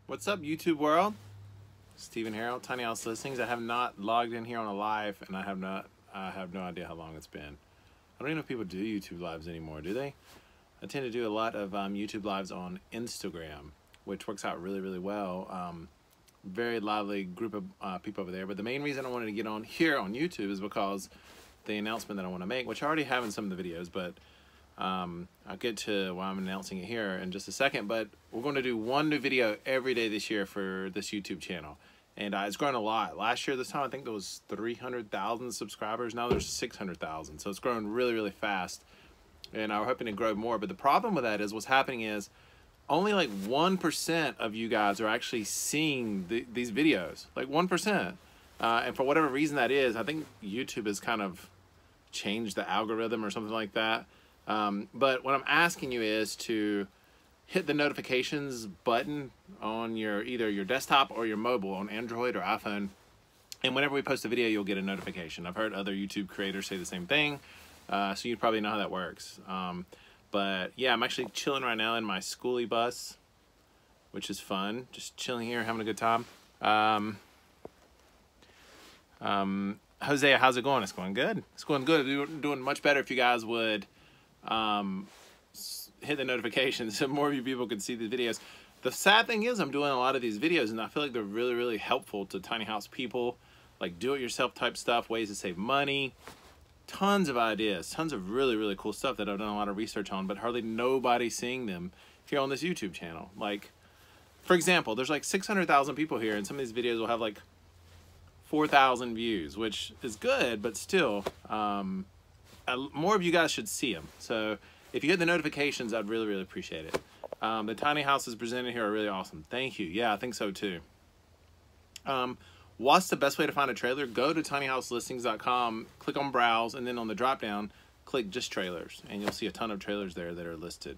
What's up, YouTube world? Stephen Harrell, Tiny House Listings. I have not logged in here on a live, and I have no idea how long it's been. I don't even know if people do YouTube lives anymore, do they? I tend to do a lot of YouTube lives on Instagram, which works out really, really well. Very lively group of people over there. But the main reason I wanted to get on here on YouTube is because the announcement that I want to make, which I already have in some of the videos, but I'll get to why I'm announcing it here in just a second. But we're going to do one new video every day this year for this YouTube channel. And it's grown a lot. Last year, this time, I think there was 300,000 subscribers. Now there's 600,000. So it's grown really, really fast. And I'm hoping to grow more. But the problem with that is what's happening is only like 1% of you guys are actually seeing these videos. Like 1%. And for whatever reason that is, I think YouTube has kind of changed the algorithm or something like that. But what I'm asking you is to hit the notifications button on either your desktop or your mobile on Android or iPhone. And whenever we post a video, you'll get a notification. I've heard other YouTube creators say the same thing. So you probably know how that works. But yeah, I'm actually chilling right now in my schoolie bus, which is fun. Just chilling here, having a good time. Hosea, how's it going? It's going good. It's going good. Doing much better if you guys would hit the notifications so more of you people could see the videos. The sad thing is I'm doing a lot of these videos and I feel like they're really, really helpful to tiny house people, like do-it-yourself type stuff, ways to save money, tons of ideas, tons of really, really cool stuff that I've done a lot of research on, but hardly nobody seeing them here on this YouTube channel. Like, for example, there's like 600,000 people here and some of these videos will have like 4,000 views, which is good, but still, more of you guys should see them. So if you get the notifications, I'd really, really appreciate it. The tiny houses presented here are really awesome. Thank you. Yeah, I think so too. What's the best way to find a trailer? Go to tinyhouselistings.com, click on browse, and then on the drop down, click just trailers, and you'll see a ton of trailers there that are listed.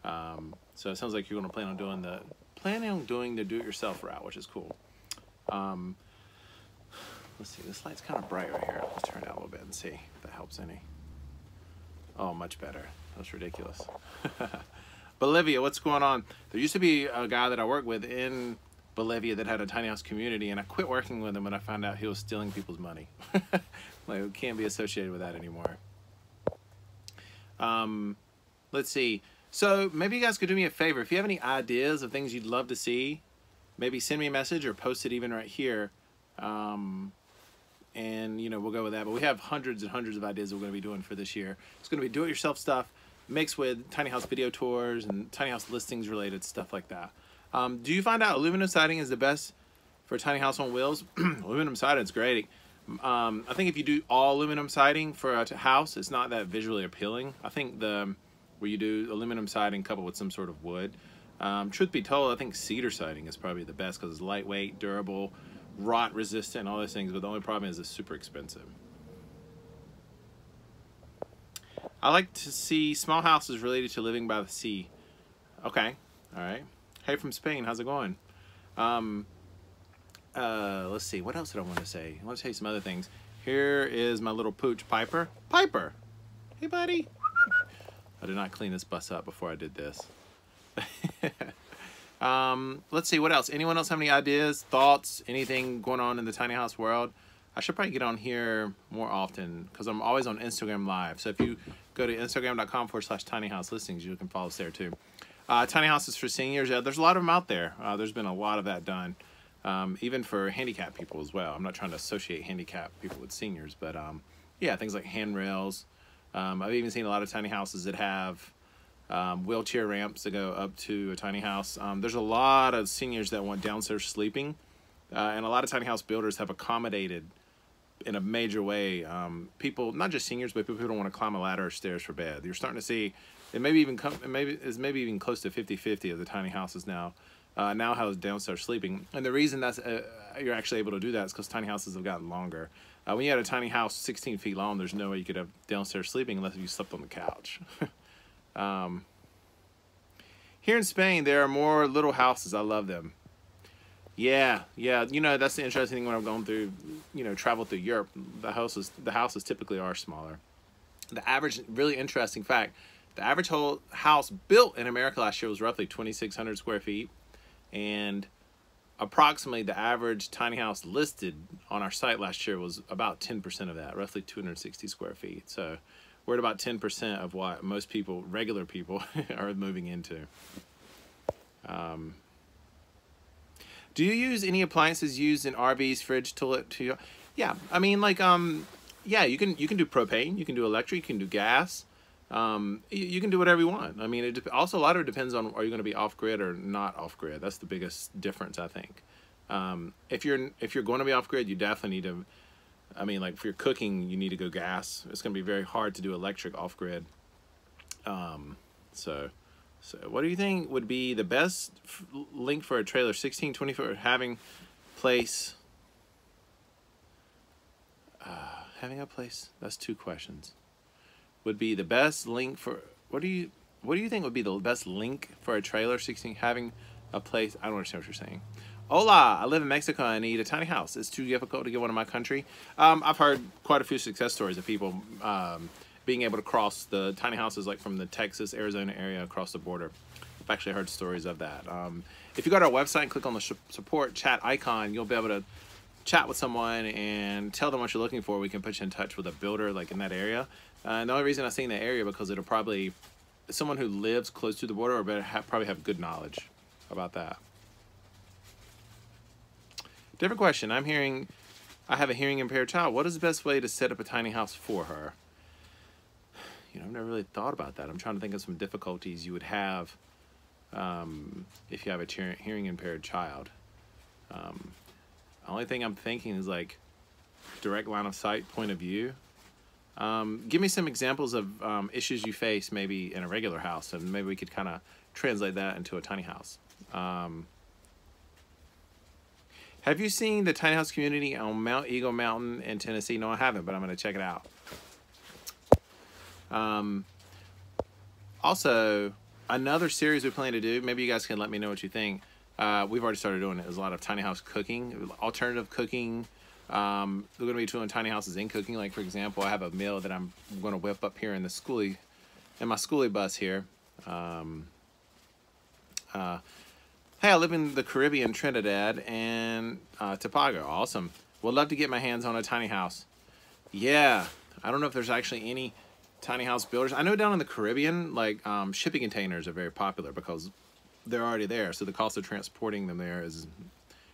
So it sounds like you're going to plan on doing the do-it-yourself route, which is cool. Let's see, this light's kind of bright right here. Let's turn it out a little bit and see if that helps any. Oh, much better. That's ridiculous. Bolivia, what's going on? There used to be a guy that I worked with in Bolivia that had a tiny house community, and I quit working with him when I found out he was stealing people's money. Like, we can't be associated with that anymore. Let's see. So maybe you guys could do me a favor. If you have any ideas of things you'd love to see, maybe send me a message or post it even right here. And you know, we'll go with that. But we have hundreds and hundreds of ideas that we're going to be doing for this year. It's going to be do-it-yourself stuff mixed with tiny house video tours and tiny house listings related stuff like that. Do you find out aluminum siding is the best for tiny house on wheels? Aluminum siding is great. I think if you do all aluminum siding for a house, it's not that visually appealing. I think where you do aluminum siding coupled with some sort of wood. Truth be told, I think cedar siding is probably the best because it's lightweight, durable, rot resistant, all those things, but the only problem is it's super expensive. I like to see small houses related to living by the sea. Okay, all right. Hey from Spain, how's it going? Let's see, what else did I want to say? I want to tell you some other things. Here is my little pooch, Piper. Piper, hey buddy. I did not clean this bus up before I did this. Let's see, what else? Anyone else have any ideas, thoughts, anything going on in the tiny house world? I should probably get on here more often because I'm always on Instagram Live. So if you go to instagram.com/tinyhouselistings, you can follow us there too. Tiny houses for seniors. Yeah, there's a lot of them out there. There's been a lot of that done, even for handicapped people as well. I'm not trying to associate handicapped people with seniors, but yeah, things like handrails. I've even seen a lot of tiny houses that have wheelchair ramps that go up to a tiny house. There's a lot of seniors that want downstairs sleeping, and a lot of tiny house builders have accommodated in a major way people, not just seniors, but people who don't want to climb a ladder or stairs for bed. You're starting to see it maybe even close to 50-50 of the tiny houses now have downstairs sleeping. And the reason that's you're actually able to do that is because tiny houses have gotten longer. When you had a tiny house 16 feet long, there's no way you could have downstairs sleeping unless you slept on the couch. Here in Spain, there are more little houses. I love them. Yeah, you know, that's the interesting thing when I'm going through, you know, travel through Europe. The houses typically are smaller. The average, really interesting fact, the average whole house built in America last year was roughly 2,600 square feet, and approximately the average tiny house listed on our site last year was about 10% of that, roughly 260 square feet. So we're at about 10% of what most people, regular people, are moving into. Do you use any appliances used in RVs, fridge, toilet? Yeah, I mean, like, yeah, you can do propane, you can do electric, you can do gas. You can do whatever you want. I mean, also a lot of it depends on, are you going to be off grid or not off grid? That's the biggest difference, I think. If you're going to be off grid, you definitely need to. I mean, like, if you're cooking, you need to go gas. It's going to be very hard to do electric off grid. So what do you think would be the best link for a trailer? 16, 20 foot, having place. Having a place. That's two questions. Would be the best link for, what do you think would be the best link for a trailer? 16, having a place. I don't understand what you're saying. Hola, I live in Mexico and need a tiny house. It's too difficult to get one in my country. I've heard quite a few success stories of people being able to cross the tiny houses, like from the Texas, Arizona area across the border. I've actually heard stories of that. If you go to our website and click on the support chat icon, you'll be able to chat with someone and tell them what you're looking for. We can put you in touch with a builder like in that area. And the only reason I say in that area, because it'll probably, someone who lives close to the border or better probably have good knowledge about that. Different question. I have a hearing impaired child. What is the best way to set up a tiny house for her? You know, I've never really thought about that. I'm trying to think of some difficulties you would have if you have a hearing impaired child. The only thing I'm thinking is like direct line of sight, point of view. Give me some examples of issues you face maybe in a regular house, and maybe we could kind of translate that into a tiny house. Have you seen the tiny house community on Mount Eagle Mountain in Tennessee? No, I haven't, but I'm going to check it out. Also, another series we plan to do, maybe you guys can let me know what you think. We've already started doing it. There's a lot of tiny house cooking, alternative cooking. We're going to be doing tiny houses in cooking. Like, for example, I have a meal that I'm going to whip up here in my schoolie bus here. Hey, I live in the Caribbean, Trinidad, and Tobago. Awesome. Would love to get my hands on a tiny house. Yeah, I don't know if there's actually any tiny house builders. I know down in the Caribbean, like, shipping containers are very popular because they're already there. So the cost of transporting them there is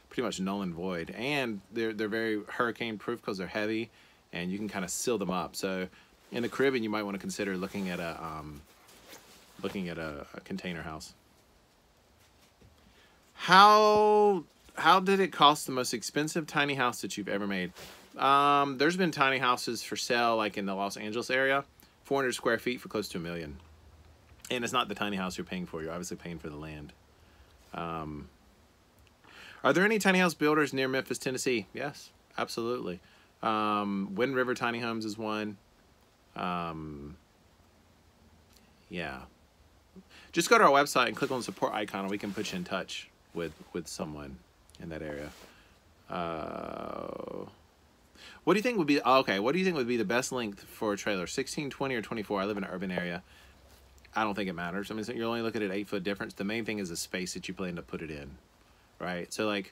pretty much null and void. And they're very hurricane proof because they're heavy, and you can kind of seal them up. So in the Caribbean, you might want to consider looking at a container house. How did it cost the most expensive tiny house that you've ever made? There's been tiny houses for sale, like in the Los Angeles area, 400 square feet for close to $1 million. And it's not the tiny house you're paying for. You're obviously paying for the land. Are there any tiny house builders near Memphis, Tennessee? Yes, absolutely. Wind River Tiny Homes is one. Yeah. Just go to our website and click on the support icon, and we can put you in touch with someone in that area. What do you think would be, okay, what do you think would be the best length for a trailer? 16, 20, or 24? I live in an urban area. I don't think it matters. I mean, so you're only looking at 8-foot difference. The main thing is the space that you plan to put it in, right? So, like,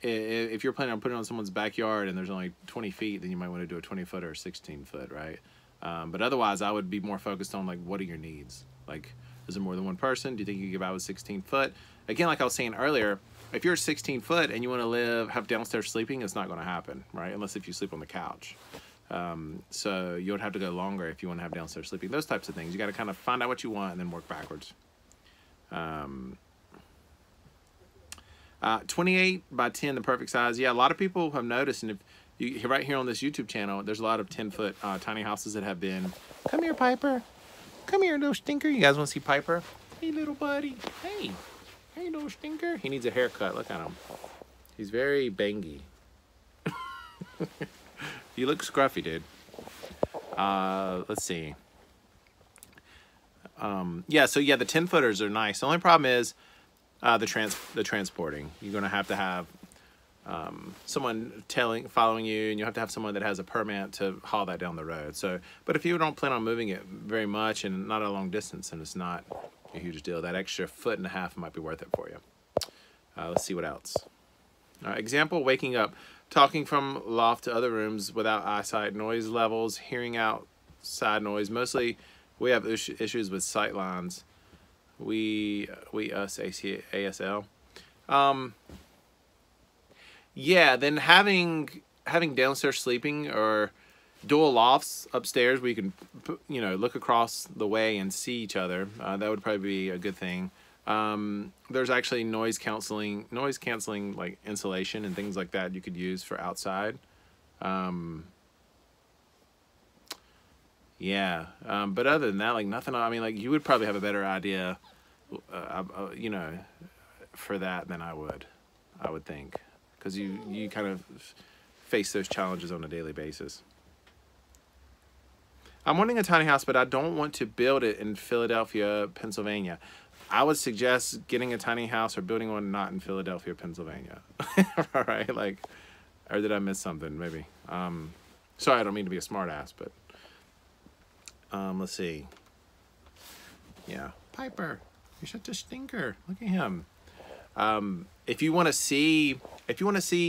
if you're planning on putting it on someone's backyard and there's only 20 feet, then you might want to do a 20-foot or a 16-foot, right? But otherwise, I would be more focused on, like, what are your needs? Like, is there more than one person? Do you think you can get by with 16-foot? Again, like I was saying earlier, if you're 16-foot and you want to have downstairs sleeping, it's not going to happen, right? Unless if you sleep on the couch. So you would have to go longer if you want to have downstairs sleeping. Those types of things. You got to kind of find out what you want and then work backwards. 28 by 10, the perfect size. Yeah, a lot of people have noticed, and if you right here on this YouTube channel, there's a lot of 10-foot tiny houses that have been. Come here, Piper. Come here, little stinker. You guys want to see Piper? Hey, little buddy. Hey. Hey, little stinker. He needs a haircut. Look at him. He's very bangy. You look scruffy, dude. Let's see. Yeah, so yeah, the 10-footers are nice. The only problem is the transporting. You're going to have someone following you, and you have to have someone that has a permit to haul that down the road. So, but if you don't plan on moving it very much and not a long distance, then it's not a huge deal. That extra 1.5 feet might be worth it for you. Let's see what else. Example, waking up, talking from loft to other rooms without eyesight, noise levels, hearing outside noise. Mostly we have issues with sight lines. We us, ASL. Yeah, then having downstairs sleeping or dual lofts upstairs where you can, you know, look across the way and see each other. That would probably be a good thing. There's actually noise canceling like insulation and things like that you could use for outside. Yeah, but other than that, like nothing. I mean, like you would probably have a better idea, you know, for that than I would think, because you kind of face those challenges on a daily basis. I'm wanting a tiny house, but I don't want to build it in Philadelphia, Pennsylvania. I would suggest getting a tiny house or building one not in Philadelphia, Pennsylvania. All right, like, or did I miss something? Maybe. Sorry, I don't mean to be a smart ass, but let's see. Yeah, Piper, you're such a stinker. Look at him. If you want to see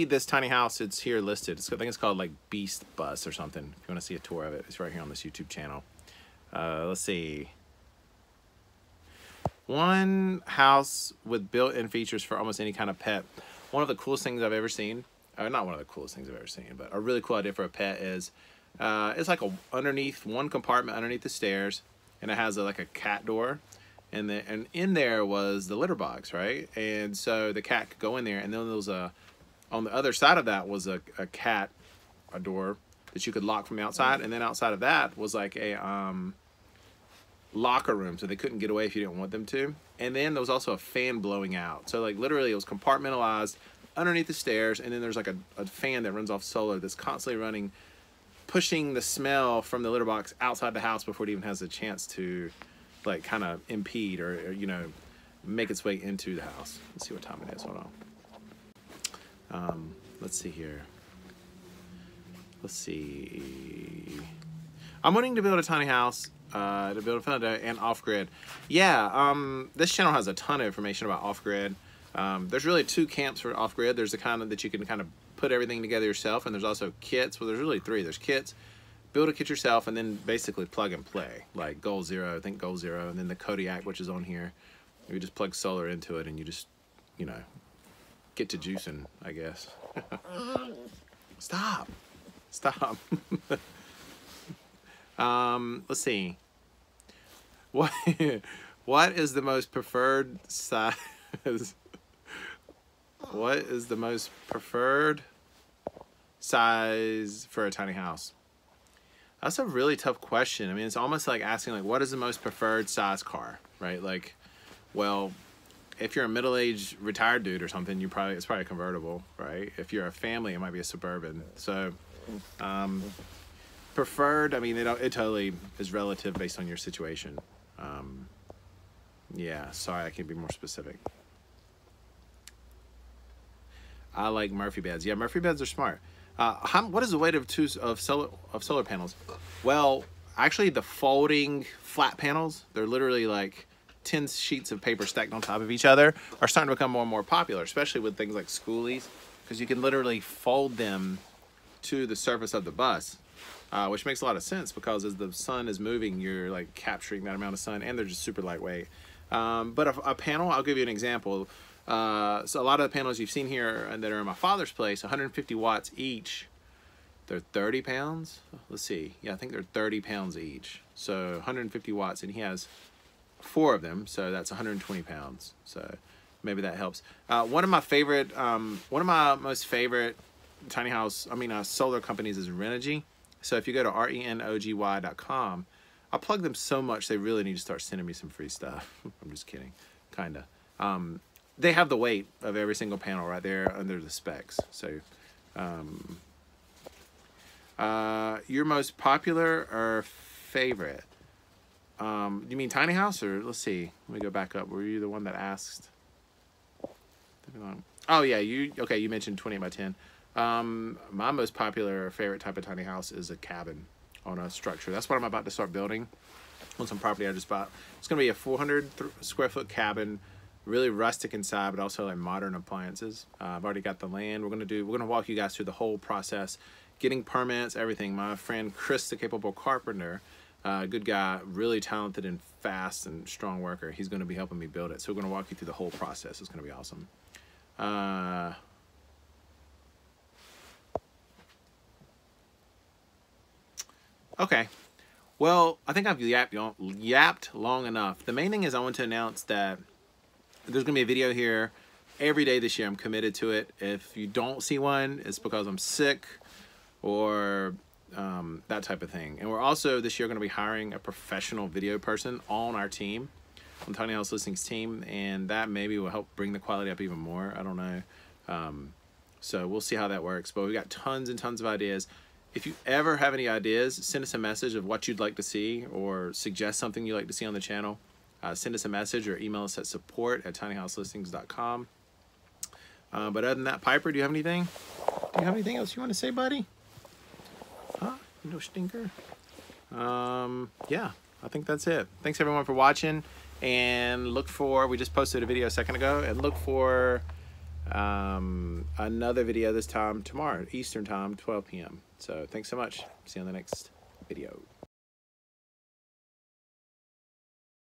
this tiny house, it's here listed. I think it's called like Beast Bus or something. If you want to see a tour of it, it's right here on this YouTube channel. Let's see. One house with built-in features for almost any kind of pet. One of the coolest things I've ever seen, or not one of the coolest things I've ever seen, but a really cool idea for a pet is, it's like one compartment underneath the stairs, and it has like a cat door, and in there was the litter box, right? And so the cat could go in there, and then there was on the other side of that was a door that you could lock from the outside, and then outside of that was like a locker room, so they couldn't get away if you didn't want them to. And then there was also a fan blowing out, so like literally it was compartmentalized underneath the stairs, and then there's like a fan that runs off solar that's constantly running, pushing the smell from the litter box outside the house before it even has a chance to like kind of impede or you know, make its way into the house. Let's see what time it is. Hold on. Let's see here. Let's see. I'm wanting to build a tiny house, to build a Philadelphia and off-grid. Yeah, this channel has a ton of information about off-grid. There's really two camps for off-grid. There's the kind of that you can kind of put everything together yourself, and there's also kits. Well, there's really three. There's kits, build a kit yourself, and then basically plug and play, like Goal Zero, I think Goal Zero, and then the Kodiak, which is on here. You just plug solar into it, and you just, you know, get to juicing, I guess. Stop. Let's see. What is the most preferred size? What is the most preferred size for a tiny house? That's a really tough question. I mean, it's almost like asking, like, what is the most preferred size car, right? Like, well, if you're a middle-aged retired dude or something, it's probably a convertible, right? If you're a family, it might be a Suburban. So, preferred, I mean, it totally is relative based on your situation. Yeah, sorry, I can be more specific. I like Murphy beds. Yeah, Murphy beds are smart. What is the weight of solar panels? Well, actually, the folding flat panels, they're literally like 10 sheets of paper stacked on top of each other, are starting to become more and more popular, especially with things like schoolies, because you can literally fold them to the surface of the bus, which makes a lot of sense because as the sun is moving, you're like capturing that amount of sun, and they're just super lightweight. But a panel, I'll give you an example. So a lot of the panels you've seen here that are in my father's place, 150 watts each. They're 30 pounds. Let's see. Yeah, I think they're 30 pounds each. So 150 watts, and he has 4 of them, so that's 120 pounds. So maybe that helps. One of my most favorite tiny house, solar companies is Renogy. So if you go to renogy.com, I plug them so much they really need to start sending me some free stuff. I'm just kidding, kinda. They have the weight of every single panel right there under the specs. So, your most popular or favorite? You mean tiny house, or let's see. Let me go back up. Were you the one that asked? Oh yeah, you mentioned 20 by 10. My most popular or favorite type of tiny house is a cabin on a structure. That's what I'm about to start building on some property I just bought. It's gonna be a 400 square foot cabin. really rustic inside, but also like modern appliances. I've already got the land. We're gonna walk you guys through the whole process, getting permits, everything. My friend Chris, the Capable Carpenter, good guy, really talented and fast and strong worker. He's gonna be helping me build it. So we're gonna walk you through the whole process. It's gonna be awesome. Okay. Well, I think I've yapped long enough. The main thing is I want to announce that there's going to be a video here every day this year. I'm committed to it. If you don't see one, it's because I'm sick or that type of thing. And we're also this year going to be hiring a professional video person on our team, on Tiny House Listings team, and that maybe will help bring the quality up even more. I don't know. So we'll see how that works. But we got tons and tons of ideas. If you ever have any ideas, send us a message of what you'd like to see or suggest something you'd like to see on the channel. Send us a message or email us at support@tinyhouselistings.com. But other than that, Piper, do you have anything? Do you have anything else you want to say, buddy? Huh? No stinker? Yeah, I think that's it. Thanks everyone for watching, and we just posted a video a second ago, and look for another video this time tomorrow, Eastern time, 12 p.m. So thanks so much. See you on the next video.